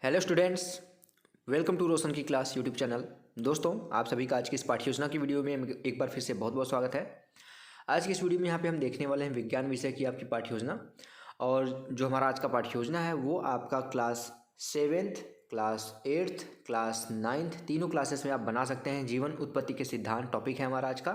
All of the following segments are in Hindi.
हेलो स्टूडेंट्स, वेलकम टू रोशन की क्लास यूट्यूब चैनल। दोस्तों, आप सभी का आज की इस पाठ्य योजना की वीडियो में एक बार फिर से बहुत बहुत स्वागत है। आज की इस वीडियो में यहाँ पे हम देखने वाले हैं विज्ञान विषय की आपकी पाठ्य योजना। और जो हमारा आज का पाठ्य योजना है वो आपका class 7th, class 8th, class 9th तीनों क्लासेस में आप बना सकते हैं। जीवन उत्पत्ति के सिद्धांत टॉपिक है हमारा आज का,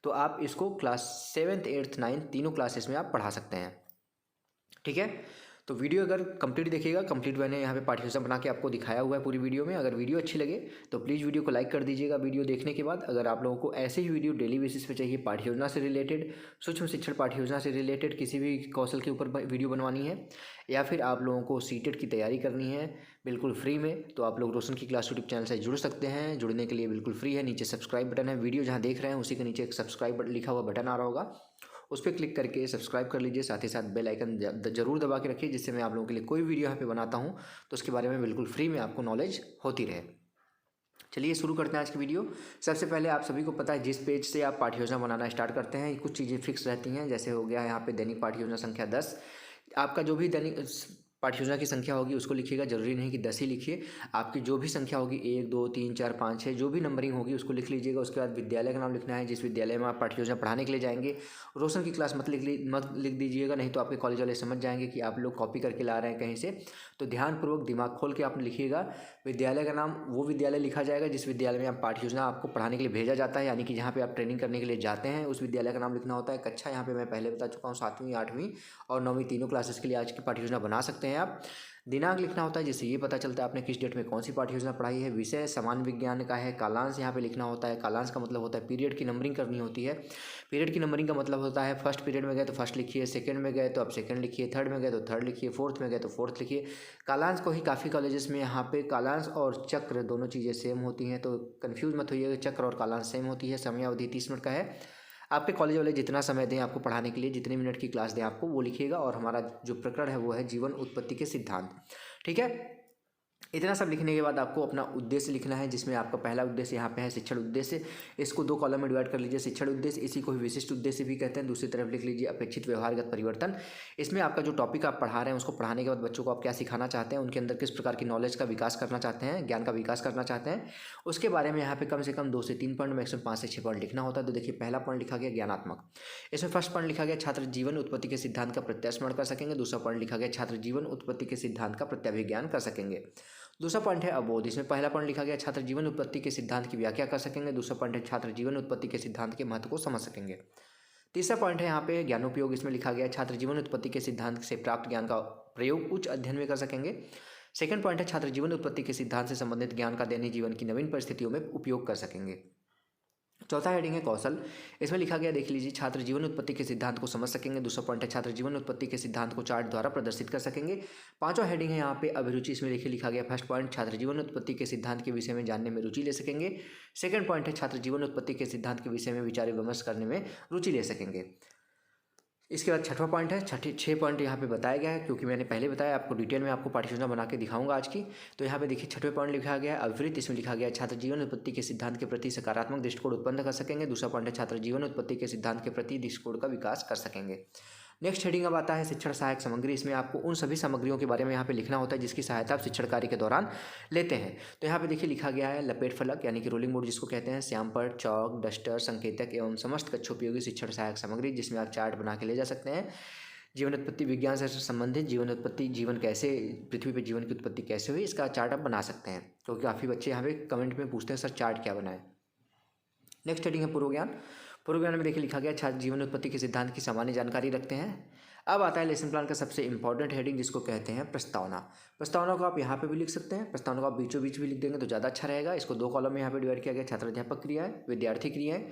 तो आप इसको क्लास 7th, 8th, 9th तीनों क्लासेस में आप पढ़ा सकते हैं। ठीक है, तो वीडियो अगर कंप्लीट देखिएगा, कंप्लीट मैंने यहाँ पे पाठ्य योजना बना के आपको दिखाया हुआ है पूरी वीडियो में। अगर वीडियो अच्छी लगे तो प्लीज़ वीडियो को लाइक कर दीजिएगा वीडियो देखने के बाद। अगर आप लोगों को ऐसे ही वीडियो डेली बेसिस पे चाहिए, पाठ्य योजना से रिलेटेड, सूक्ष्म शिक्षण पाठ्य योजना से रिलेटेड किसी भी कौशल के ऊपर वीडियो बनवानी है, या फिर आप लोगों को सीटेट की तैयारी करनी है बिल्कुल फ्री में, तो आप लोग रोशन की क्लास यूट्यूब चैनल से जुड़ सकते हैं। जुड़ने के लिए बिल्कुल फ्री है, नीचे सब्सक्राइब बटन है, वीडियो जहाँ देख रहे हैं उसी के नीचे एक सब्सक्राइब लिखा हुआ बटन आ रहा होगा, उस पर क्लिक करके सब्सक्राइब कर लीजिए। साथ ही साथ बेल आइकन जरूर दबा के रखिए, जिससे मैं आप लोगों के लिए कोई वीडियो यहाँ पे बनाता हूँ तो उसके बारे में बिल्कुल फ्री में आपको नॉलेज होती रहे। चलिए शुरू करते हैं आज की वीडियो। सबसे पहले आप सभी को पता है जिस पेज से आप पाठ्य योजना बनाना स्टार्ट करते हैं कुछ चीज़ें फिक्स रहती हैं। जैसे हो गया यहाँ पे दैनिक पाठ्य योजना संख्या 10। आपका जो भी दैनिक पाठ्य योजना की संख्या होगी उसको लिखिएगा, जरूरी नहीं कि 10 ही लिखिए। आपकी जो भी संख्या होगी 1 2 3 4 5 6 जो भी नंबरिंग होगी उसको लिख लीजिएगा। उसके बाद विद्यालय का नाम लिखना है, जिस विद्यालय में आप पाठ्य योजना पढ़ाने के लिए जाएंगे। रोशन की क्लास मत लिख दीजिएगा, नहीं तो आपके कॉलेज वाले समझ जाएंगे कि आप लोग कॉपी करके ला रहे हैं कहीं से। तो ध्यानपूर्वक दिमाग खोल के आप लिखिएगा। विद्यालय का नाम वो विद्यालय लिखा जाएगा जिस विद्यालय में आप पाठ्य योजना आपको पढ़ाने के लिए भेजा जाता है, यानी कि जहाँ पे आप ट्रेनिंग करने के लिए जाते हैं उस विद्यालय का नाम लिखना होता है। कक्षा यहाँ पे मैं पहले बता चुका हूँ, 7वीं 8वीं और 9वीं तीनों क्लासेस के लिए आज की पाठ्य योजना बना सकते हैं आप। दिनांक लिखना होता है, जिससे ये पता चलता है आपने किस डेट में कौन सी पाठ्य योजना पढ़ाई है। विषय सामान्य विज्ञान का है। कालांश यहाँ पे लिखना होता है। कालांश का मतलब होता है पीरियड की नंबरिंग करनी होती है। पीरियड की नंबरिंग का मतलब होता है फर्स्ट पीरियड में गए तो फर्स्ट लिखिए, सेकंड में गए तो आप सेकंड लिखिए, थर्ड में गए तो थर्ड लिखिए, फोर्थ में गए तो फोर्थ लिखिए। कालांश को ही काफ़ी कॉलेजेस में यहाँ पे कालांश और चक्र दोनों चीज़ें सेम होती हैं, तो कन्फ्यूज मत होइएगा। चक्र और कालांश सेम होती है। समय अवधि 30 मिनट का है। आपके कॉलेज वाले जितना समय दें आपको पढ़ाने के लिए, जितने मिनट की क्लास दें आपको वो लिखिएगा। और हमारा जो प्रकरण है वो है जीवन उत्पत्ति के सिद्धांत। ठीक है, इतना सब लिखने के बाद आपको अपना उद्देश्य लिखना है, जिसमें आपका पहला उद्देश्य यहाँ पे है शिक्षण उद्देश्य। इसको 2 कॉलम में डिवाइड कर लीजिए। शिक्षण उद्देश्य, इसी को ही विशिष्ट उद्देश्य भी कहते हैं। दूसरी तरफ लिख लीजिए अपेक्षित व्यवहारगत परिवर्तन। इसमें आपका जो टॉपिक आप पढ़ा रहे हैं उसको पढ़ाने के बाद बच्चों को आप क्या सिखाना चाहते हैं, उनके अंदर किस प्रकार की नॉलेज का विकास करना चाहते हैं, ज्ञान का विकास करना चाहते हैं, उसके बारे में यहाँ पे कम से कम 2 से 3 पॉइंट, मैक्सिमम 5 से 6 पॉइंट लिखना होता है। तो देखिए, पहला पॉइंट लिखा गया ज्ञानात्मक। इसमें फर्स्ट पॉइंट लिखा गया छात्र जीवन उत्पत्ति के सिद्धांत का प्रत्यास्मरण कर सकेंगे। दूसरा पॉइंट लिखा गया छात्र जीवन उत्पत्ति के सिद्धांत का प्रत्याभिज्ञान कर सकेंगे। दूसरा पॉइंट है अवबोध। इसमें पहला पॉइंट लिखा गया छात्र जीवन उत्पत्ति के सिद्धांत की व्याख्या कर सकेंगे। दूसरा पॉइंट है छात्र जीवन उत्पत्ति के सिद्धांत के महत्व को समझ सकेंगे। तीसरा पॉइंट है यहाँ पे ज्ञानोपयोग। इसमें लिखा गया छात्र जीवन उत्पत्ति के सिद्धांत से प्राप्त ज्ञान का प्रयोग उच्च अध्ययन में कर सकेंगे। सेकंड पॉइंट है छात्र जीवन उत्पत्ति के सिद्धांत से संबंधित ज्ञान का दैनिक जीवन की नवीन परिस्थितियों में उपयोग कर सकेंगे। चौथा हेडिंग है कौशल। इसमें लिखा गया देख लीजिए, छात्र जीवन उत्पत्ति के सिद्धांत को समझ सकेंगे। दूसरा पॉइंट है छात्र जीवन उत्पत्ति के सिद्धांत को चार्ट द्वारा प्रदर्शित कर सकेंगे। पांचवा हेडिंग है यहाँ पे अभिरुचि। इसमें लिखा गया फर्स्ट पॉइंट छात्र जीवन उत्पत्ति के सिद्धांत के विषय में जानने में रुचि ले सकेंगे। सेकंड पॉइंट है छात्र जीवन उत्पत्ति के सिद्धांत के विषय में विचार विमर्श करने में रुचि ले सकेंगे। इसके बाद छठवां पॉइंट है, 6 पॉइंट यहाँ पे बताया गया है, क्योंकि मैंने पहले बताया आपको डिटेल में आपको पाठ्य योजना बना के दिखाऊंगा आज की। तो यहाँ पे देखिए 6वें पॉइंट लिखा गया है अविरत। इसमें लिखा गया छात्र जीवन उत्पत्ति के सिद्धांत के प्रति सकारात्मक दृष्टिकोण उत्पन्न कर सकेंगे। दूसरा पॉइंट है छात्र जीवन उत्पत्ति के सिद्धांत के प्रति दृष्टिकोण का विकास कर सकेंगे। नेक्स्ट हेडिंग अब आता है शिक्षण सहायक सामग्री। इसमें आपको उन सभी सामग्रियों के बारे में यहाँ पे लिखना होता है जिसकी सहायता आप शिक्षण कार्य के दौरान लेते हैं। तो यहाँ पे देखिए लिखा गया है लपेट फलक यानी कि रोलिंग बोर्ड जिसको कहते हैं, श्यामपट्ट, चौक, डस्टर, संकेतक एवं समस्त कक्षोपयोगी शिक्षण सहायक सामग्री, जिसमें आप चार्ट बना के ले जा सकते हैं। जीवन उत्पत्ति विज्ञान से संबंधित जीवन उत्पत्ति, जीवन कैसे, पृथ्वी पर जीवन की उत्पत्ति कैसे हुई, इसका चार्ट आप बना सकते हैं। क्योंकि काफ़ी बच्चे यहाँ पे कमेंट में पूछते हैं सर चार्ट क्या बनाए। नेक्स्ट हेडिंग है पूर्व ज्ञान। पूर्व ज्ञान में देखिए लिखा गया छात्र जीवन उत्पत्ति के सिद्धांत की सामान्य जानकारी रखते हैं। अब आता है लेसन प्लान का सबसे इंपॉर्टेंट हेडिंग, जिसको कहते हैं प्रस्तावना। प्रस्तावना को आप यहाँ पे भी लिख सकते हैं, प्रस्तावना को आप बीचों बीच भी लिख देंगे तो ज़्यादा अच्छा रहेगा। इसको 2 कॉलम में यहाँ पे डिवाइड किया गया, छात्र अध्यापक क्रियाएं, विद्यार्थी क्रियाएं।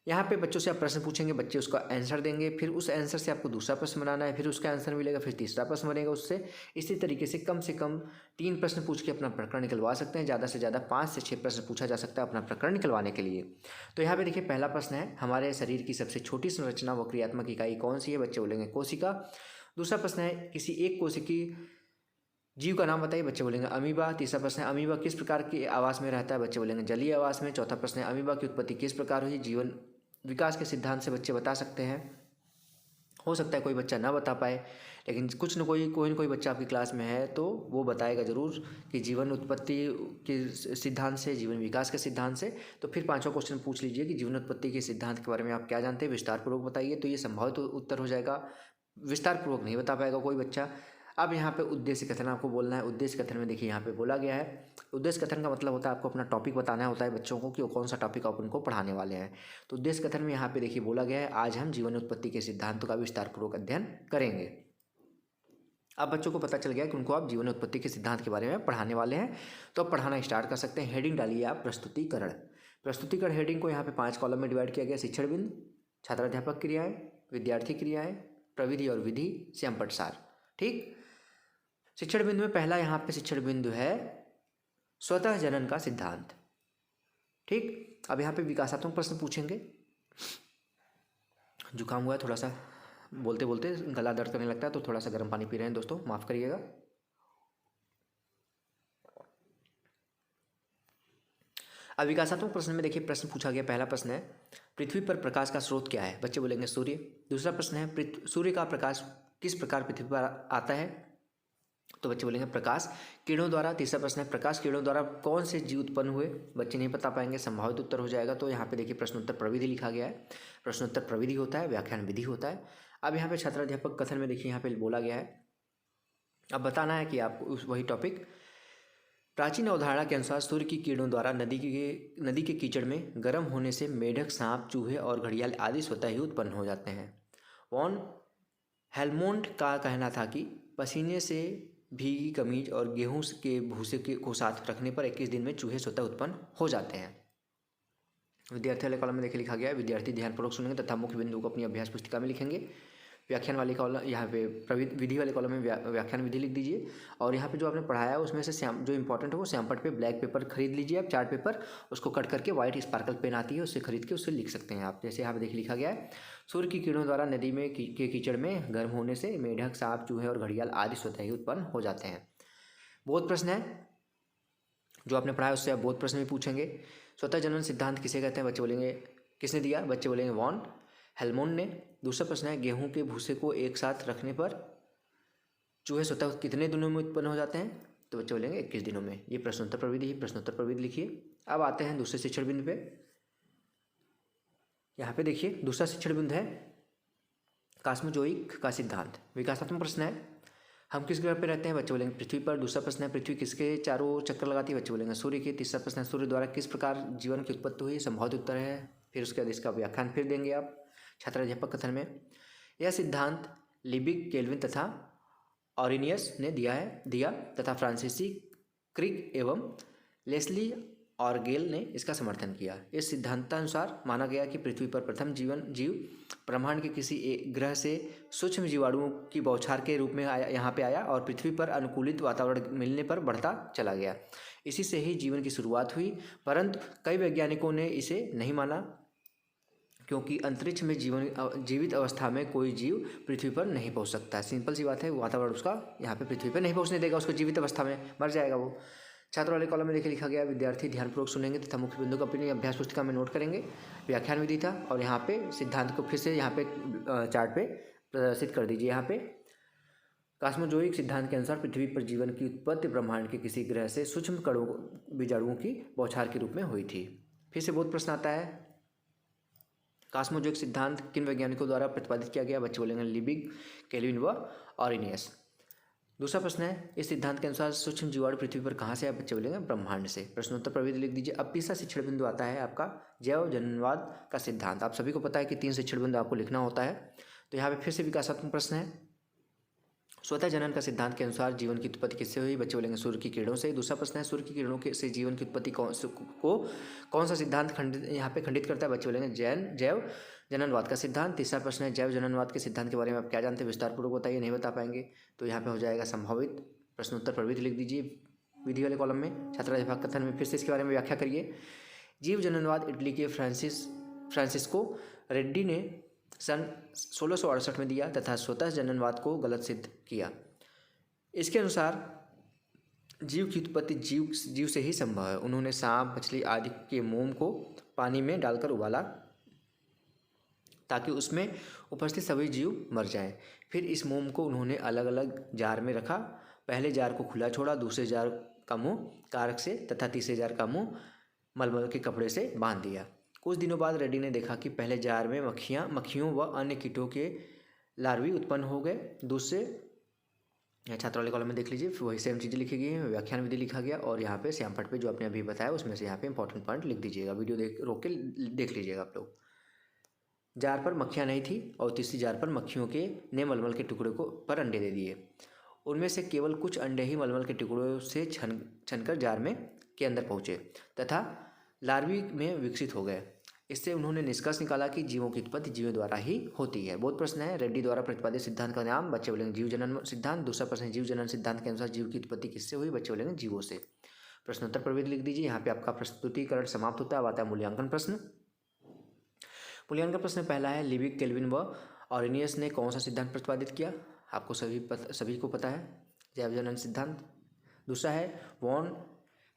यहाँ पे बच्चों से आप प्रश्न पूछेंगे, बच्चे उसका आंसर देंगे, फिर उस आंसर से आपको दूसरा प्रश्न बनाना है, फिर उसका आंसर मिलेगा, फिर तीसरा प्रश्न बनेगा उससे। इसी तरीके से कम 3 प्रश्न पूछ के अपना प्रकरण निकलवा सकते हैं। ज़्यादा से ज़्यादा 5 से 6 प्रश्न पूछा जा सकता है अपना प्रकरण निकलवाने के लिए। तो यहाँ पे देखिए पहला प्रश्न है, हमारे शरीर की सबसे छोटी संरचना व क्रियात्मक इकाई कौन सी है? बच्चे बोलेंगे कोशिका। दूसरा प्रश्न है, किसी एक कोशिकी जीव का नाम बताइए? बच्चे बोलेंगे अमीबा। तीसरा प्रश्न है, अमीबा किस प्रकार के आवास में रहता है? बच्चे बोलेंगे जलीय आवास में। चौथा प्रश्न है, अमीबा की उत्पत्ति किस प्रकार हुई? जीवन विकास के सिद्धांत से बच्चे बता सकते हैं। हो सकता है कोई बच्चा ना बता पाए, लेकिन कुछ न कोई बच्चा आपकी क्लास में है तो वो बताएगा ज़रूर कि जीवन उत्पत्ति के सिद्धांत से, जीवन विकास के सिद्धांत से। तो फिर पांचवा क्वेश्चन पूछ लीजिए कि जीवन उत्पत्ति के सिद्धांत के बारे में आप क्या जानते हैं, विस्तारपूर्वक बताइए। तो ये संभावित उत्तर हो जाएगा। विस्तारपूर्वक नहीं बता पाएगा कोई बच्चा। अब यहाँ पे उद्देश्य कथन आपको बोलना है। उद्देश्य कथन में देखिए यहाँ पे बोला गया है, उद्देश्य कथन का मतलब होता है आपको अपना टॉपिक बताना होता है बच्चों को कि वो कौन सा टॉपिक आप उनको पढ़ाने वाले हैं। तो उद्देश्य कथन में यहाँ पे देखिए बोला गया है, आज हम जीवन उत्पत्ति के सिद्धांतों का विस्तारपूर्वक अध्ययन करेंगे। अब बच्चों को पता चल गया कि उनको आप जीवन उत्पत्ति के सिद्धांत के बारे में पढ़ाने वाले हैं, तो अब पढ़ाना स्टार्ट कर सकते हैं। हेडिंग डालिए आप प्रस्तुतिकरण। प्रस्तुतिकरण हेडिंग को यहाँ पे 5 कॉलम में डिवाइड किया गया। शिक्षण बिंदु, छात्राध्यापक क्रियाएं, विद्यार्थी क्रियाएं, प्रविधि और विधि, श्यामपट्ट सार। ठीक, शिक्षण बिंदु में पहला यहाँ पे शिक्षण बिंदु है स्वतः जनन का सिद्धांत। ठीक, अब यहाँ पे विकासात्मक प्रश्न पूछेंगे। जुकाम हुआ है, थोड़ा सा बोलते बोलते गला दर्द करने लगता है, तो थोड़ा सा गर्म पानी पी रहे हैं दोस्तों, माफ़ करिएगा। अब विकासात्मक प्रश्न में देखिए प्रश्न पूछा गया। पहला प्रश्न है, पृथ्वी पर प्रकाश का स्रोत क्या है? बच्चे बोलेंगे सूर्य। दूसरा प्रश्न है, सूर्य का प्रकाश किस प्रकार पृथ्वी पर आता है? तो बच्चे बोलेंगे प्रकाश किरणों द्वारा। तीसरा प्रश्न है, प्रकाश किरणों द्वारा कौन से जीव उत्पन्न हुए? बच्चे नहीं बता पाएंगे, संभावित उत्तर हो जाएगा। तो यहाँ पे देखिए प्रश्नोत्तर प्रविधि लिखा गया है। प्रश्नोत्तर प्रविधि होता है, व्याख्यान विधि होता है। अब यहाँ पे छात्राध्यापक कथन में देखिए यहाँ पे बोला गया है, अब बताना है कि आपको वही टॉपिक। प्राचीन अवधारणा के अनुसार सूर्य की किरणों द्वारा नदी के कीचड़ में गर्म होने से मेढक, सांप, चूहे और घड़ियाल आदि स्वतः ही उत्पन्न हो जाते हैं। वॉन हेलमोंट का कहना था कि पसीने से भीगी कमीज और गेहूं के भूसे को साथ रखने पर 21 दिन में चूहे स्वतः उत्पन्न हो जाते हैं। विद्यार्थी वाले कॉलम में देखिए लिखा गया है, विद्यार्थी ध्यानपूर्वक सुनेंगे तथा मुख्य बिंदु को अपनी अभ्यास पुस्तिका में लिखेंगे। व्याख्यान वाले कॉलम, यहाँ पे विधि वाले कॉलम में व्याख्यान विधि लिख दीजिए। और यहाँ पे जो आपने पढ़ाया है उसमें से जो इंपॉर्टेंट है वो श्यामपट्ट पे ब्लैक पेपर खरीद लीजिए आप, चार्ट पेपर, उसको कट करके व्हाइट स्पार्कल पेन आती है उससे खरीद के उससे लिख सकते हैं आप। जैसे यहाँ पे देखिए लिखा गया है, सूर्य की किरणों द्वारा नदी में के कीचड़ में गर्म होने से मेढक, सांप, चूहे और घड़ियाल आदि स्वतः ही उत्पन्न हो जाते हैं। बोध प्रश्न है, जो आपने पढ़ा है उससे आप बोध प्रश्न भी पूछेंगे। स्वतः जनन सिद्धांत किसे कहते हैं? बच्चे बोलेंगे किसने दिया? बच्चे बोलेंगे वॉन हेलमोंट ने। दूसरा प्रश्न है, गेहूं के भूसे को एक साथ रखने पर चूहे स्वतः कितने दिनों में उत्पन्न हो जाते हैं? तो बच्चे बोलेंगे 21 दिनों में। ये प्रश्नोत्तर प्रविधि है, प्रश्नोत्तर प्रविधि लिखिए। अब आते हैं दूसरे शिक्षण बिंदु पे। यहाँ पे देखिए दूसरा शिक्षण बिंदु है कॉस्मोजोइक का सिद्धांत। विकासात्मक प्रश्न है, हम किस ग्रह पर रहते हैं? बच्चे बोलेंगे पृथ्वी पर। दूसरा प्रश्न है, पृथ्वी किसके चारों चक्कर लगाती है? बच्चे बोलेंगे सूर्य के। तीसरा प्रश्न है, सूर्य द्वारा किस प्रकार जीवन की उत्पत्ति हुई? संभावित उत्तर है। फिर उसके बाद इसका व्याख्यान फिर देंगे आप छात्राध्यापक कथन में। यह सिद्धांत लिबिग, केल्विन तथा ऑरिनियस ने दिया तथा फ्रांसीसी क्रिक एवं लेस्ली ऑर्गेल ने इसका समर्थन किया। इस सिद्धांतानुसार माना गया कि पृथ्वी पर प्रथम जीव ब्रह्मांड के किसी एक ग्रह से सूक्ष्म जीवाणुओं की बौछार के रूप में यहाँ पे आया और पृथ्वी पर अनुकूलित वातावरण मिलने पर बढ़ता चला गया। इसी से ही जीवन की शुरुआत हुई, परंतु कई वैज्ञानिकों ने इसे नहीं माना क्योंकि अंतरिक्ष में जीवित अवस्था में कोई जीव पृथ्वी पर नहीं पहुंच सकता है। सिंपल सी बात है, वातावरण उसका यहाँ पे पृथ्वी पर नहीं पहुंचने देगा, उसको जीवित अवस्था में मर जाएगा वो। छात्र वाले कॉलम में देखिए लिखा गया, विद्यार्थी ध्यानपूर्वक सुनेंगे तथा मुख्य बिंदु को अपनी अभ्यास पुस्तिका में नोट करेंगे। व्याख्यान विधि था और यहाँ पे सिद्धांत को फिर से यहाँ पे चार्ट पे प्रदर्शित कर दीजिए। यहाँ पे कॉस्मोजोइक सिद्धांत के अनुसार पृथ्वी पर जीवन की उत्पत्ति ब्रह्मांड के किसी ग्रह से सूक्ष्म कणों बीजाणुओं की बौछार के रूप में हुई थी। फिर से बहुत प्रश्न आता है, कॉस्मोजोइक सिद्धांत किन वैज्ञानिकों द्वारा प्रतिपादित किया गया? बच्चे बोलेंगे लिबिग, केल्विन व ऑरिनियस। दूसरा प्रश्न है, इस सिद्धांत के अनुसार सूक्ष्म जीवाणु पृथ्वी पर कहाँ से आए? बच्चे बोलेंगे ब्रह्मांड से। प्रश्नोत्तर प्रविधि लिख दीजिए। अब तीसरा शिक्षण बिंदु आता है आपका जैव जननवाद का सिद्धांत। आप सभी को पता है कि 3 शिक्षण बिंदु आपको लिखना होता है, तो यहाँ पे फिर से विकासात्मक प्रश्न है। स्वतः जनन का सिद्धांत के अनुसार जीवन की उत्पत्ति किससे हुई? बच्चे बोलेंगे सूर्य की किरणों से। दूसरा प्रश्न है, सूर्य की किरणों से जीवन की उत्पत्ति कौन सा सिद्धांत खंडित करता है? बच्चे बोलेंगे जैव जननवाद का सिद्धांत। तीसरा प्रश्न है, जैव जननवाद के सिद्धांत के बारे में आप क्या जानते हैं? विस्तारपूर्वक बताइए। नहीं बता पाएंगे तो यहाँ पे हो जाएगा संभावित। प्रश्नोत्तर प्रविधि लिख दीजिए विधि वाले कॉलम में। छात्राध्यापक कथन में फिर से इसके बारे में व्याख्या करिए। जीव जननवाद इटली के फ्रांसिस्को रेड्डी ने सन 1668 में दिया तथा स्वतः जननवाद को गलत सिद्ध किया। इसके अनुसार जीव की उत्पत्ति जीव से ही संभव है। उन्होंने सांप, मछली आदि के मोम को पानी में डालकर उबाला ताकि उसमें उपस्थित सभी जीव मर जाएं। फिर इस मोम को उन्होंने अलग अलग जार में रखा। पहले जार को खुला छोड़ा, दूसरे जार का मुंह कारक से तथा तीसरे जार का मुंह मलमल के कपड़े से बांध दिया। कुछ दिनों बाद रेड्डी ने देखा कि पहले जार में मक्खियों व अन्य कीटों के लार्वी उत्पन्न हो गए। दूसरे छात्रावली कॉलम में देख लीजिए, वही सेम चीज़ें लिखी गई हैं, व्याख्यान विधि लिखा गया और यहाँ पे श्यामपट पे जो आपने अभी बताया उसमें से यहाँ पे इंपॉर्टेंट पॉइंट लिख दीजिएगा। वीडियो रोक के देख लीजिएगा आप लोग। जार पर मक्खियाँ नहीं थी और तीसरी जार पर मक्खियों के ने मलमल के टुकड़े को पर अंडे दे दिए। उनमें से केवल कुछ अंडे ही मलमल के टुकड़ों से छनकर जार में के अंदर पहुँचे तथा लार्वी में विकसित हो गए। इससे उन्होंने निष्कर्ष निकाला कि जीवों की उत्पत्ति जीवों द्वारा ही होती है। बहुत प्रश्न है, रेड्डी द्वारा प्रतिपादित सिद्धांत का नाम, बच्चे बोलेंगे जीव जनन सिद्धांत। दूसरा प्रश्न, जीव जनन सिद्धांत के अनुसार जीव की उत्पत्ति किससे हुई, बच्चे बोलेंगे जीवों से। प्रश्नोत्तर प्रविधि लिख दीजिए। यहाँ पे आपका प्रस्तुतिकरण समाप्त होता है। अब आता है मूल्यांकन प्रश्न। मूल्यांकन प्रश्न पहला है, लिबिक, केल्विन व ऑरेनियस ने कौन सा सिद्धांत प्रतिपादित किया। आपको सभी को पता है, जैव जनन सिद्धांत। दूसरा है, वॉन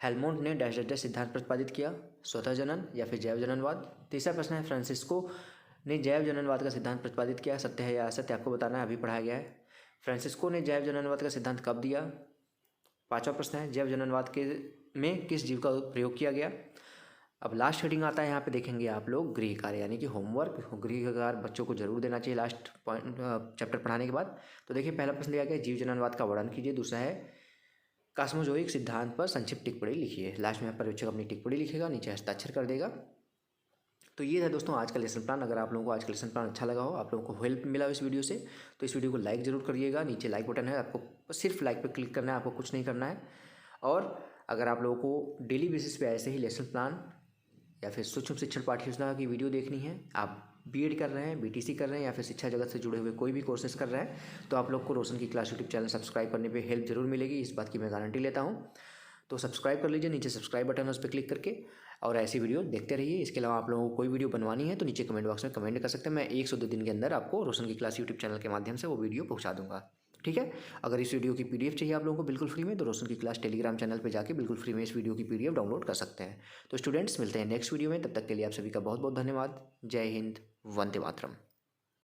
हेलमोंट ने डैश डैश सिद्धांत प्रतिपादित किया, स्वतः जनन या फिर जैव जननवाद। तीसरा प्रश्न है, फ्रांसिस्को ने जैव जननवाद का सिद्धांत प्रतिपादित किया, सत्य है या असत्य, आपको बताना है, अभी पढ़ाया गया है। फ्रांसिस्को ने जैव जननवाद का सिद्धांत कब दिया। पांचवा प्रश्न है, जैव जननवाद के में किस जीव का प्रयोग किया गया। अब लास्ट हेडिंग आता है, यहाँ पे देखेंगे आप लोग गृह कार्य यानी कि होमवर्क। गृह कार्य बच्चों को जरूर देना चाहिए लास्ट पॉइंट चैप्टर पढ़ाने के बाद। तो देखिए, पहला प्रश्न दिया गया, जीव जननवाद का वर्णन कीजिए। दूसरा है, कॉस्मोजोइक सिद्धांत पर संक्षिप्त टिप्पणी लिखिए। लास्ट में पर्यवेक्षक अपनी टिप्पणी लिखेगा, नीचे हस्ताक्षर कर देगा। तो ये था दोस्तों आज का लेसन प्लान। अगर आप लोगों को आज का लेसन प्लान अच्छा लगा हो, आप लोगों को हेल्प मिला हो इस वीडियो से, तो इस वीडियो को लाइक जरूर करिएगा। नीचे लाइक बटन है, आपको सिर्फ लाइक पर क्लिक करना है, आपको कुछ नहीं करना है। और अगर आप लोगों को डेली बेसिस पे ऐसे ही लेसन प्लान या फिर सूक्ष्म शिक्षण पाठ्य योजना की वीडियो देखनी है, आप बीएड कर रहे हैं, बीटीसी कर रहे हैं या फिर शिक्षा जगत से जुड़े हुए कोई भी कोर्सेज कर रहे हैं, तो आप लोग को रोशन की क्लास यूट्यूब चैनल सब्सक्राइब करने पे हेल्प जरूर मिलेगी, इस बात की मैं गारंटी लेता हूँ। तो सब्सक्राइब कर लीजिए, नीचे सब्सक्राइब बटन है उस पर क्लिक करके, और ऐसी वीडियो देखते रहिए। इसके अलावा आप लोगों को कोई वीडियो बनवानी है तो नीचे कमेंट बॉक्स में कमेंट कर सकते हैं। मैं 1 से 2 दिन के अंदर आपको रोशन की क्लास यूट्यूब चैनल के माध्यम से वो वीडियो पहुँचा दूँगा, ठीक है। अगर इस वीडियो की पीडीएफ चाहिए आप लोगों को बिल्कुल फ्री में, तो रोशन की क्लास टेलीग्राम चैनल पे जाके बिल्कुल फ्री में इस वीडियो की पीडीएफ डाउनलोड कर सकते हैं। तो स्टूडेंट्स, मिलते हैं नेक्स्ट वीडियो में, तब तक के लिए आप सभी का बहुत बहुत धन्यवाद। जय हिंद, वंदे मातरम।